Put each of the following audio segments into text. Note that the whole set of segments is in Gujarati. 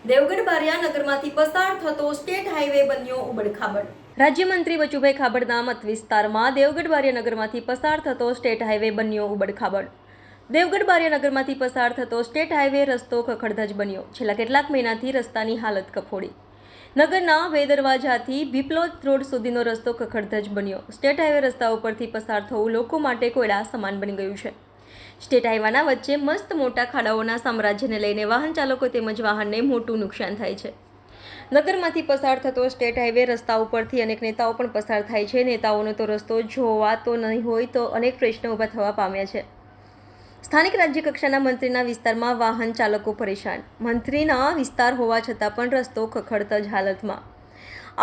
દેવગઢ બારિયા નગરમાંથી પસાર થતો સ્ટેટ હાઈવે બન્યો ઉબડખાબડ। રાજ્યમંત્રી બચુભાઈ ખાબડના મત વિસ્તારમાં દેવગઢ બારિયા નગરમાંથી પસાર થતો સ્ટેટ હાઈવે બન્યો ઉબડખાબડ। દેવગઢ બારિયા નગરમાંથી પસાર થતો સ્ટેટ હાઈવે રસ્તો ખખડધજ બન્યો। છેલ્લા કેટલાક મહિનાથી રસ્તાની હાલત કફોડી। નગરના વેદરવાજાથી ભીપલોદ રોડ સુધીનો રસ્તો ખખડધજ બન્યો। સ્ટેટ હાઈવે રસ્તા ઉપરથી પસાર થવું લોકો માટે કોયડા સમાન બની ગયું છે। સ્ટેટ હાઈવેના વચ્ચે મસ્ત મોટા ખાડાઓના સામ્રાજ્યને લઈને વાહન ચાલકો તેમજ વાહનને મોટું નુકસાન થાય છે। નગરમાંથી પસાર થતો સ્ટેટ હાઈવે રસ્તા ઉપરથી અનેક નેતાઓ પણ પસાર થાય છે। નેતાઓનો તો રસ્તો જોવાતો નહીં હોય તો અનેક પ્રશ્નો ઊભા થવા પામ્યા છે। સ્થાનિક રાજ્ય કક્ષાના મંત્રીના વિસ્તારમાં વાહન ચાલકો પરેશાન। મંત્રીના વિસ્તાર હોવા છતાં પણ રસ્તો ખખડધજ હાલતમાં।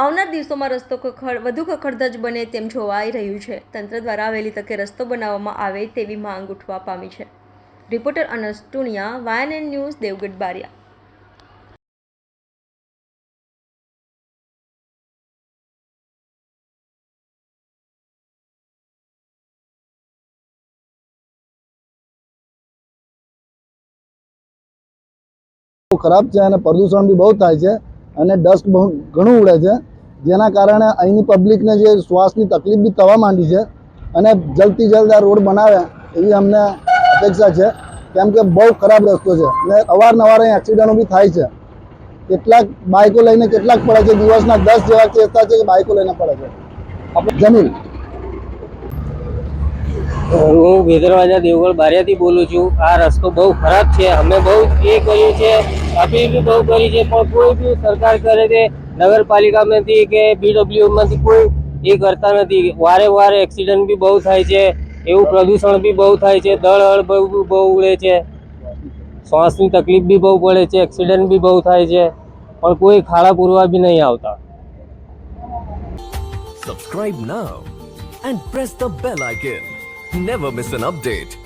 આવનાર દિવસોમાં રસ્તો વધુ ખખડધજ બને તેમ જોવાઈ રહ્યું છે। તંત્ર દ્વારા વહેલી તકે રસ્તો બનાવવામાં આવે તેવી માંગ ઉઠવા પામી છે। Reporter અનસ ટુનિયા, YNN news, Devgadh Bariya. ખરાબ છે અને પ્રદૂષણ બી બહુ થાય છે અને ડસ્ટ ઘણું ઉડે છે, જેના કારણે અહીંની પબ્લિકને જે શ્વાસની તકલીફ બી થવા માંડી છે અને જલ્દથી જલ્દ આ રોડ બનાવે એવી અમને અપેક્ષા છે, કેમ કે બહુ ખરાબ રસ્તો છે અને અવારનવાર અહીં એક્સિડન્ટો બી થાય છે। કેટલાક બાઇકો લઈને કેટલાક પડે છે, દિવસના 10 જેવા કેસ થાય છે કે બાઇકો લઈને પડે છે। આપણે જમીન હું વેદરવાજા દેવગઢ બારિયાથી બોલું છું। આ રસ્તો બહુ ખરાબ છે, અમે બહુ એ કર્યું છે, અપીલ બી બહુ કરી છે, પણ કોઈ બી સરકાર કરે છે, નગરપાલિકામાંથી કે BWમાંથી કોઈ એ કરતા નથી। વારે વારે એક્સિડન્ટ બી બહુ થાય છે, એવું પ્રદૂષણ બી બહુ થાય છે, દળ બહુ ઉડે છે, શ્વાસની તકલીફ બી બહુ પડે છે, એક્સિડન્ટ બી બહુ થાય છે, પણ કોઈ ખાડા પૂરવા બી નહીં આવતા। Subscribe now and press the bell icon. Never miss an update.